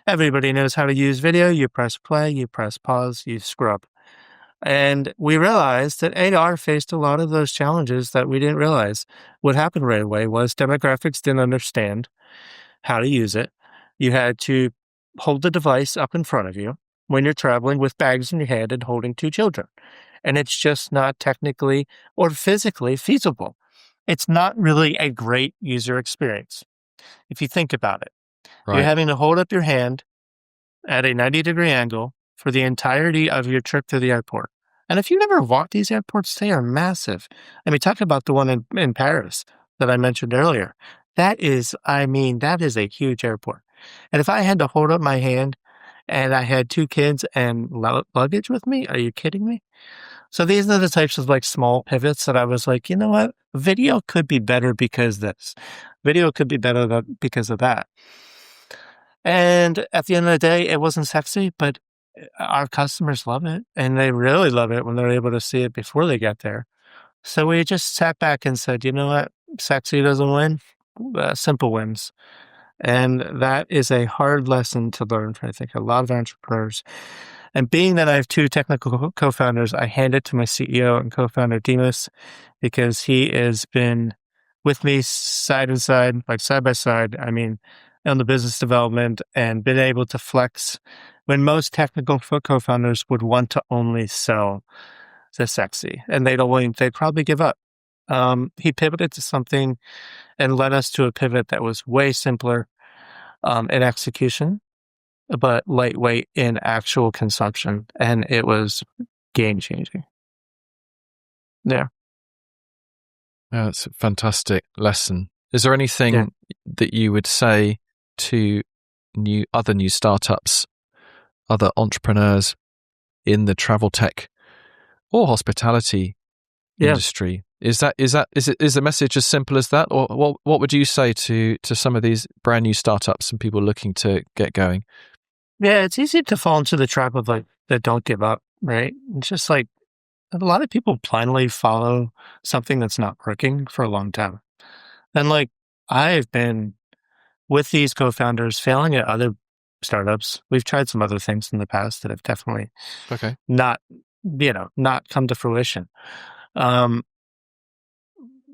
Everybody knows how to use video. You press play, you press pause, you scrub. And we realized that AR faced a lot of those challenges that we didn't realize. What happened right away was demographics didn't understand how to use it. You had to hold the device up in front of you when you're traveling with bags in your hand and holding two children. And it's just not technically or physically feasible. It's not really a great user experience. If you think about it, you're Right. having to hold up your hand at a 90-degree angle for the entirety of your trip to the airport. And if you never walked these airports, they are massive. I mean, talk about the one in Paris that I mentioned earlier. That is a huge airport. And if I had to hold up my hand and I had two kids and luggage with me, are you kidding me? So these are the types of like small pivots that I was like, you know what? Video could be better because this. Video could be better because of that. And at the end of the day, it wasn't sexy, but our customers love it. And they really love it when they're able to see it before they get there. So we just sat back and said, you know what? Sexy doesn't win. Simple wins. And that is a hard lesson to learn for, I think, a lot of entrepreneurs. And being that I have two technical co-founders, I hand it to my CEO and co-founder, Demas, because he has been with me side by side. I mean, on the business development and been able to flex when most technical co-founders would want to only sell the sexy, and they'd probably give up. He pivoted to something and led us to a pivot that was way simpler in execution, but lightweight in actual consumption, and it was game changing. Yeah. That's a fantastic lesson. Is there anything that you would say to other new startups, other entrepreneurs in the travel tech or hospitality industry? Is the message as simple as that, or what would you say to some of these brand new startups and people looking to get going? Yeah, it's easy to fall into the trap of like that don't give up, right? It's just like a lot of people blindly follow something that's not working for a long time. And like I've been with these co-founders failing at other startups. We've tried some other things in the past that have definitely not come to fruition.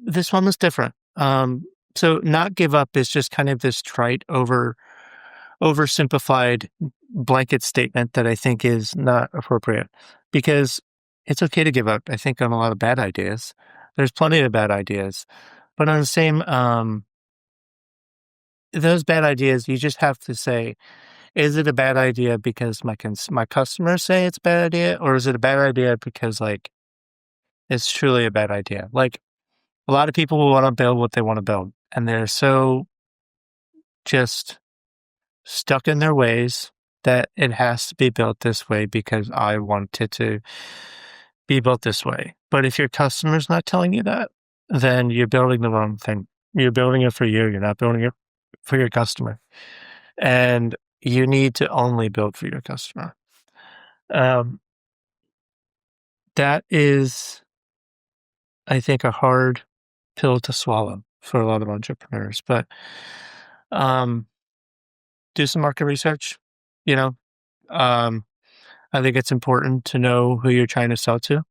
This one was different. So not give up is just kind of this trite oversimplified blanket statement that I think is not appropriate, because it's okay to give up, I think, on a lot of bad ideas. There's plenty of bad ideas, but on the same, those bad ideas, you just have to say, is it a bad idea because my customers say it's a bad idea, or is it a bad idea because like it's truly a bad idea? Like a lot of people will want to build what they want to build, and they're so just stuck in their ways that it has to be built this way because I want it to be built this way. But if your customer's not telling you that, then you're building the wrong thing. You're building it for you. You're not building it for your customer. And you need to only build for your customer. That is, I think, a hard pill to swallow for a lot of entrepreneurs. But do some market research. I think it's important to know who you're trying to sell to,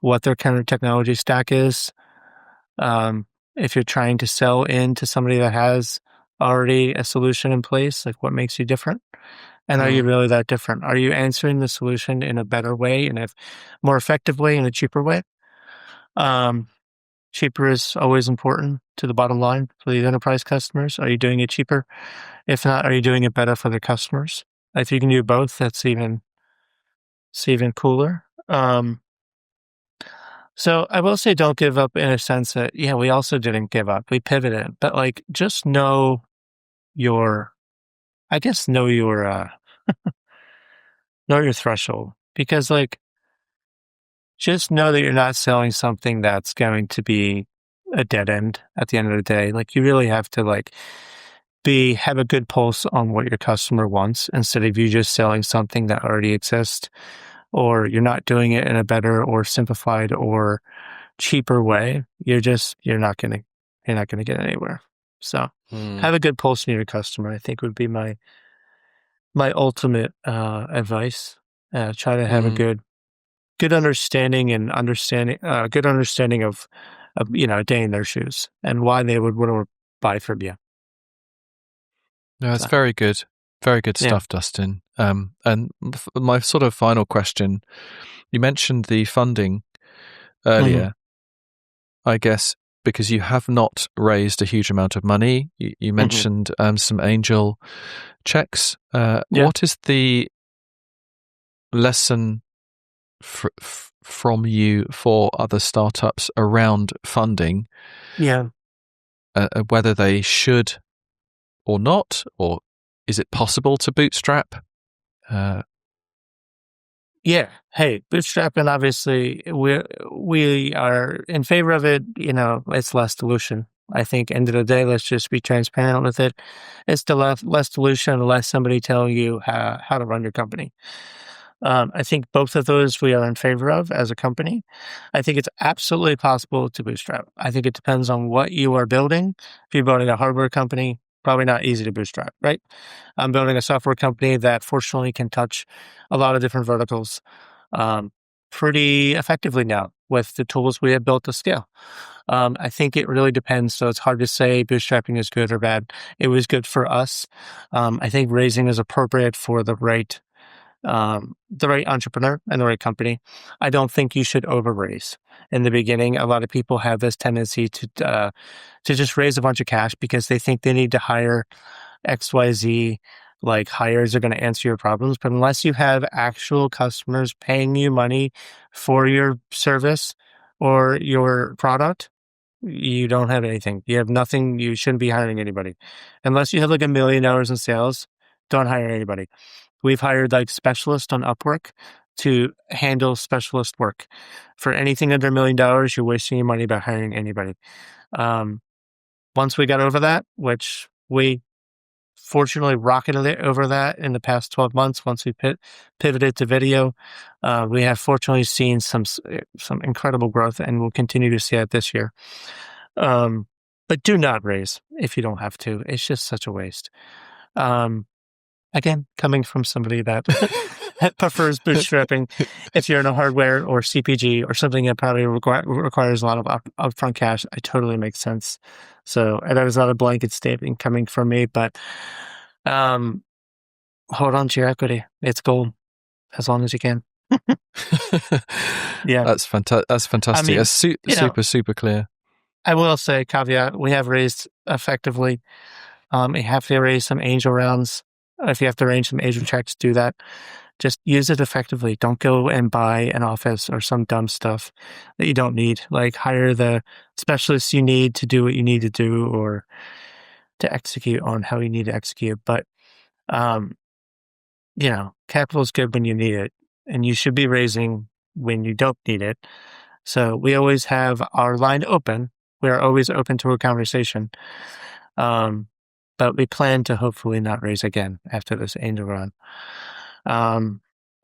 what their kind of technology stack is. If you're trying to sell into somebody that has already a solution in place, like what makes you different? And are you really that different? Are you answering the solution in a better way, in a more effective way, in a cheaper way? Cheaper is always important to the bottom line for these enterprise customers. Are you doing it cheaper? If not, are you doing it better for the customers? If you can do both, it's even cooler. So I will say don't give up in a sense that, we also didn't give up. We pivoted, but like just know your know your threshold, because like just know that you're not selling something that's going to be a dead end at the end of the day. Like you really have to like have a good pulse on what your customer wants, instead of you just selling something that already exists, or you're not doing it in a better or simplified or cheaper way. You're not going to get anywhere. So have a good pulse on your customer, I think, would be my ultimate advice. Try to have a good understanding of a day in their shoes and why they would want to buy from you. No, that's very good. Very good stuff, Dustin. And my sort of final question, you mentioned the funding earlier, I guess, because you have not raised a huge amount of money. You mentioned some angel checks. What is the lesson from you for other startups around funding? Whether they should or not, or is it possible to bootstrap? Hey, bootstrapping, obviously, we are in favor of it. It's less dilution. I think end of the day, let's just be transparent with it. It's the less dilution, less somebody telling you how to run your company. I think both of those we are in favor of as a company. I think it's absolutely possible to bootstrap. I think it depends on what you are building. If you're building a hardware company, probably not easy to bootstrap, right? I'm building a software company that fortunately can touch a lot of different verticals pretty effectively now. with the tools we have built to scale. I think it really depends. So it's hard to say bootstrapping is good or bad. It was good for us. I think raising is appropriate for the right entrepreneur and the right company. I don't think you should over raise in the beginning. A lot of people have this tendency to just raise a bunch of cash because they think they need to hire XYZ, like hires are going to answer your problems. But unless you have actual customers paying you money for your service or your product, you don't have anything. You have nothing. You shouldn't be hiring anybody. Unless you have like $1 million in sales, don't hire anybody. We've hired like specialists on Upwork to handle specialist work. For anything under $1 million, you're wasting your money by hiring anybody. Once we got over that, which we fortunately rocketed it over that in the past 12 months, once we pivoted to video, we have fortunately seen some incredible growth, and we'll continue to see it this year. But do not raise if you don't have to. It's just such a waste. Again, coming from somebody that prefers bootstrapping, if you're in a hardware or CPG or something that probably requires a lot of upfront cash, it totally makes sense. So that is not a blanket statement coming from me, but hold on to your equity. It's gold as long as you can. Yeah, that's fantastic. That's fantastic. I mean, super clear. I will say, caveat: we have raised effectively. We have to raise some angel rounds. If you have to arrange some angel checks, do that. Just use it effectively. Don't go and buy an office or some dumb stuff that you don't need. Like hire the specialists you need to do what you need to do or to execute on how you need to execute. But, capital is good when you need it, and you should be raising when you don't need it. So we always have our line open. We are always open to a conversation. But we plan to hopefully not raise again after this angel run.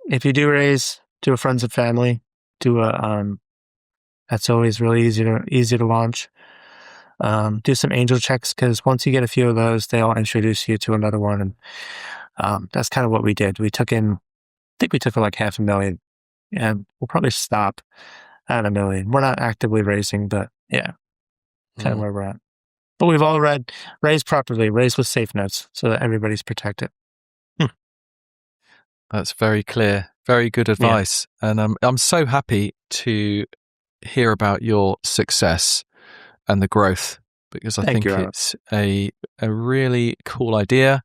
If you do raise, do a friends and family. That's always really easy to launch. Do some angel checks, because once you get a few of those, they'll introduce you to another one. And that's kind of what we did. I think we took like $500,000, and we'll probably stop at $1 million. We're not actively raising, but yeah, kind of where we're at. But we've all raised properly, raised with safe notes so that everybody's protected. That's very clear. Very good advice. Yeah. And I'm so happy to hear about your success and the growth, because I think it's a really cool idea.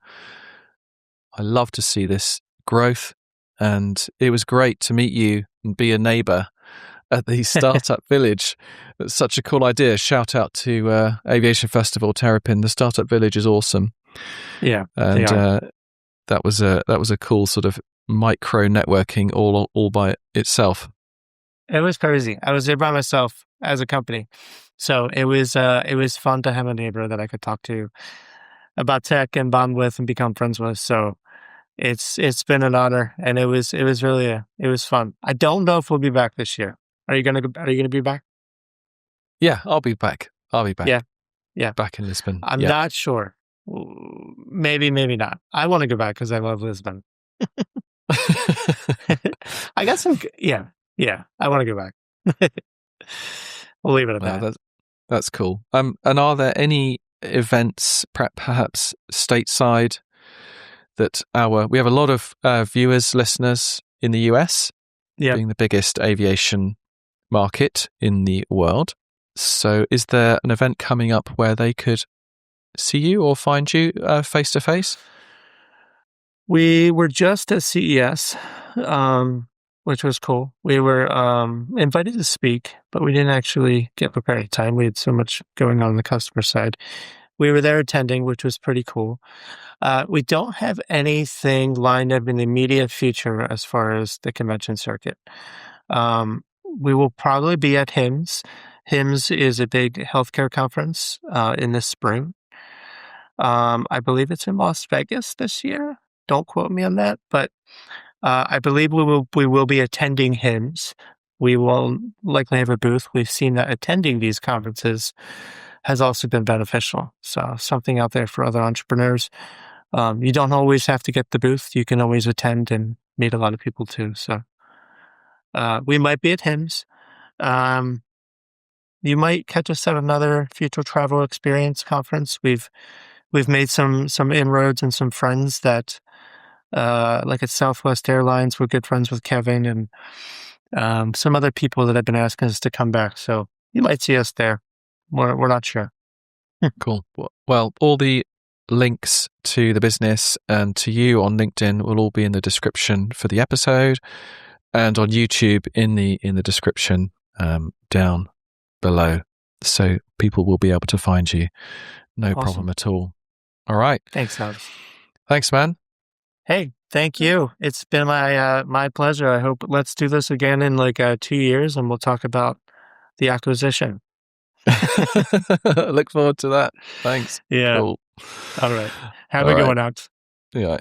I love to see this growth, and it was great to meet you and be a neighbor at the Startup Village. It's such a cool idea. Shout out to Aviation Festival, Terrapin. The Startup Village is awesome. Yeah, and that was a cool sort of micro networking all by itself. It was crazy. I was there by myself as a company, so it was fun to have a neighbor that I could talk to about tech and bond with and become friends with. So it's been an honor, and it was really it was fun. I don't know if we'll be back this year. Are you gonna be back? Yeah, I'll be back. Yeah. Back in Lisbon. I'm not sure. Maybe not. I want to go back because I love Lisbon. I got some. Yeah. I want to go back. We'll leave it at that. That's cool. And are there any events, perhaps stateside, that we have a lot of viewers, listeners in the US, being the biggest aviation market in the world. So is there an event coming up where they could see you or find you face to face? We were just at CES, which was cool. We were invited to speak, but we didn't actually get prepared in time. We had so much going on the customer side. We were there attending, which was pretty cool. We don't have anything lined up in the immediate future as far as the convention circuit. We will probably be at HIMSS. HIMSS is a big healthcare conference in the spring. I believe it's in Las Vegas this year. Don't quote me on that, but I believe we will be attending HIMSS. We will likely have a booth. We've seen that attending these conferences has also been beneficial. So something out there for other entrepreneurs. You don't always have to get the booth. You can always attend and meet a lot of people too. So we might be at HIMSS. You might catch us at another future travel experience conference. We've made some inroads and some friends that, like at Southwest Airlines, we're good friends with Kevin and some other people that have been asking us to come back. So you might see us there. We're not sure. Cool. Well, all the links to the business and to you on LinkedIn will all be in the description for the episode, and on YouTube in the description down below, so people will be able to find you. No problem at all. All right. Thanks, Alex. Thanks, man. Hey, thank you. It's been my pleasure. I hope let's do this again in like 2 years, and we'll talk about the acquisition. Look forward to that. Thanks. Yeah. Cool. All right. Have a good one, Alex. Yeah.